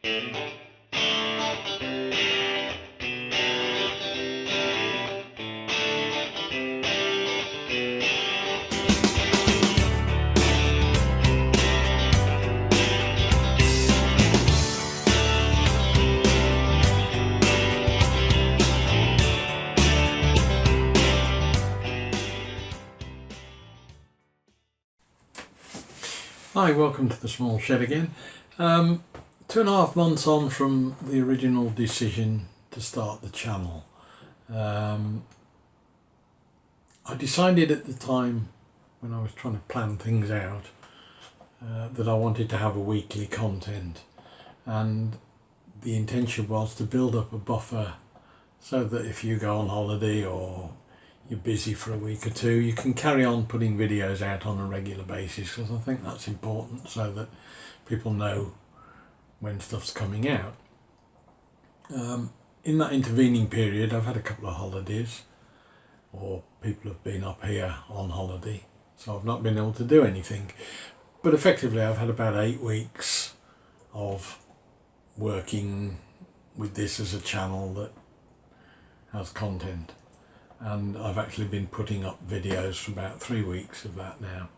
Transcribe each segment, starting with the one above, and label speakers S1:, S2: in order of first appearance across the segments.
S1: Hi, welcome to the small shed again. 2.5 months on from the original decision to start the channel. I decided at the time when I was trying to plan things out that I wanted to have a weekly content, and the intention was to build up a buffer so that if you go on holiday or you're busy for a week or two, you can carry on putting videos out on a regular basis, because I think that's important so that people know when stuff's coming out. In that intervening period, I've had a couple of holidays, or people have been up here on holiday, so I've not been able to do anything. But effectively I've had about 8 weeks of working with this as a channel that has content. And I've actually been putting up videos for about 3 weeks of that now.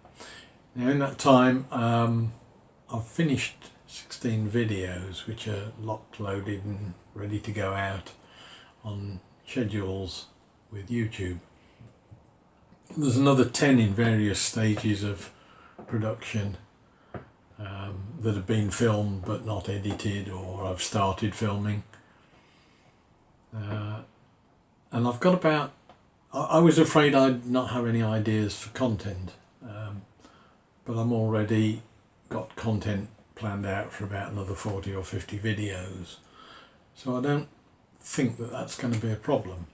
S1: Now in that time I've finished 16 videos which are locked, loaded and ready to go out on schedules with YouTube. There's another 10 in various stages of production that have been filmed but not edited, or I've started filming. And I've got about, I was afraid I'd not have any ideas for content, but I'm already got content planned out for about another 40 or 50 videos, so I don't think that that's going to be a problem.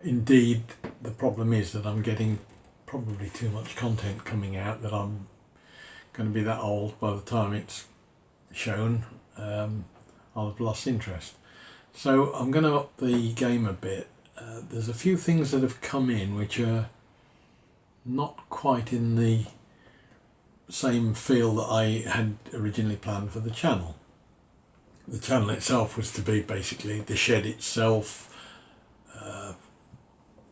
S1: Indeed, the problem is that I'm getting probably too much content coming out, that I'm going to be that old by the time it's shown. I'll have lost interest. So I'm going to up the game a bit. There's a few things that have come in which are not quite in the same feel that I had originally planned for the channel. The channel itself was to be basically the shed itself,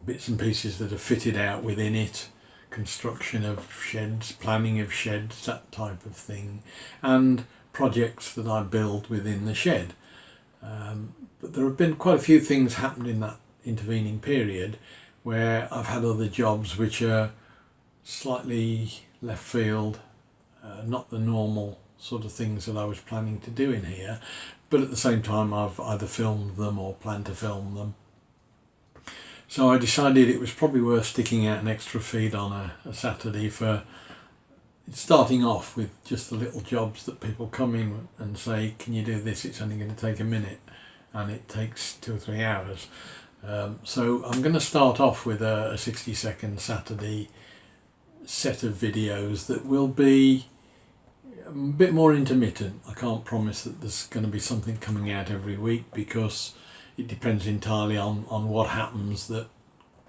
S1: bits and pieces that are fitted out within it, construction of sheds, planning of sheds, that type of thing, and projects that I build within the shed. But there have been quite a few things happened in that intervening period where I've had other jobs which are slightly left field, not the normal sort of things that I was planning to do in here, but at the same time I've either filmed them or planned to film them. So I decided it was probably worth sticking out an extra feed on a Saturday for starting off with just the little jobs that people come in and say, can you do this? It's only going to take a minute, and it takes 2 or 3 hours. So I'm going to start off with a 60-second Saturday set of videos that will be a bit more intermittent. I can't promise that there's going to be something coming out every week, because it depends entirely on what happens that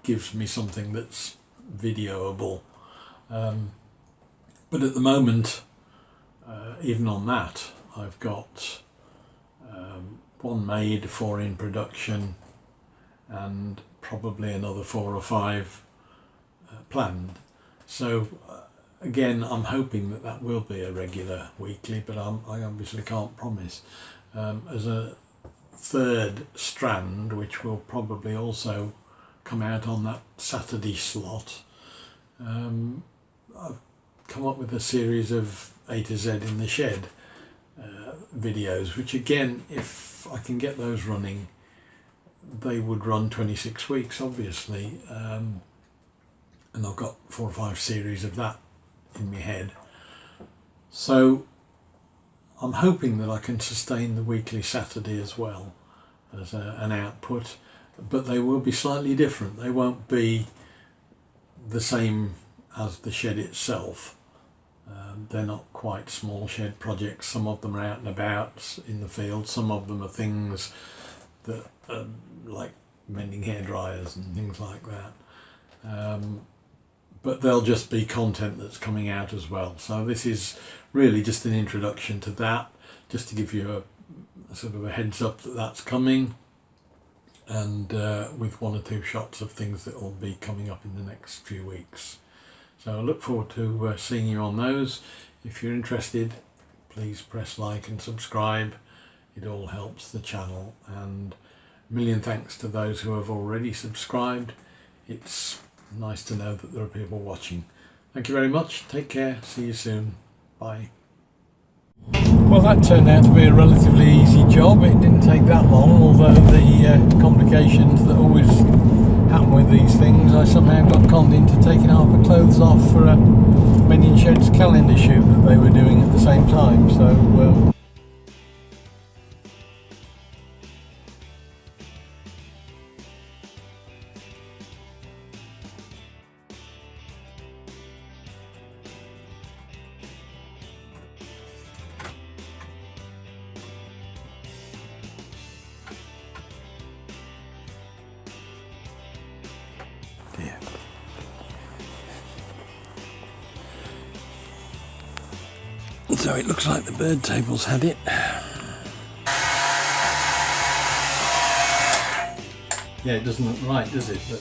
S1: gives me something that's videoable. But at the moment, even on that, I've got 1 made, 4 in production, and probably another 4 or 5 planned. So again, I'm hoping that that will be a regular weekly, but I obviously can't promise. As a third strand, which will probably also come out on that Saturday slot, I've come up with a series of A to Z in the shed videos, which again, if I can get those running, they would run 26 weeks obviously, and I've got 4 or 5 series of that in my head. So I'm hoping that I can sustain the weekly Saturday as well as an output, but they will be slightly different. They won't be the same as the shed itself. They're not quite small shed projects. Some of them are out and about in the field, some of them are things that are like mending hair dryers and things like that. But they'll just be content that's coming out as well. So this is really just an introduction to that, just to give you a sort of a heads up that that's coming, and with one or two shots of things that will be coming up in the next few weeks. So I look forward to seeing you on those. If you're interested, please press like and subscribe. It all helps the channel, and a million thanks to those who have already subscribed. It's nice to know that there are people watching. Thank you very much. Take care. See you soon. Bye. Well, that turned out to be a relatively easy job. It didn't take that long, although the complications that always happen with these things, I somehow got conned into taking half the clothes off for a Men in Sheds calendar shoot that they were doing at the same time. So dear. So it looks like the bird table's had it. Yeah, it doesn't look right, does it? But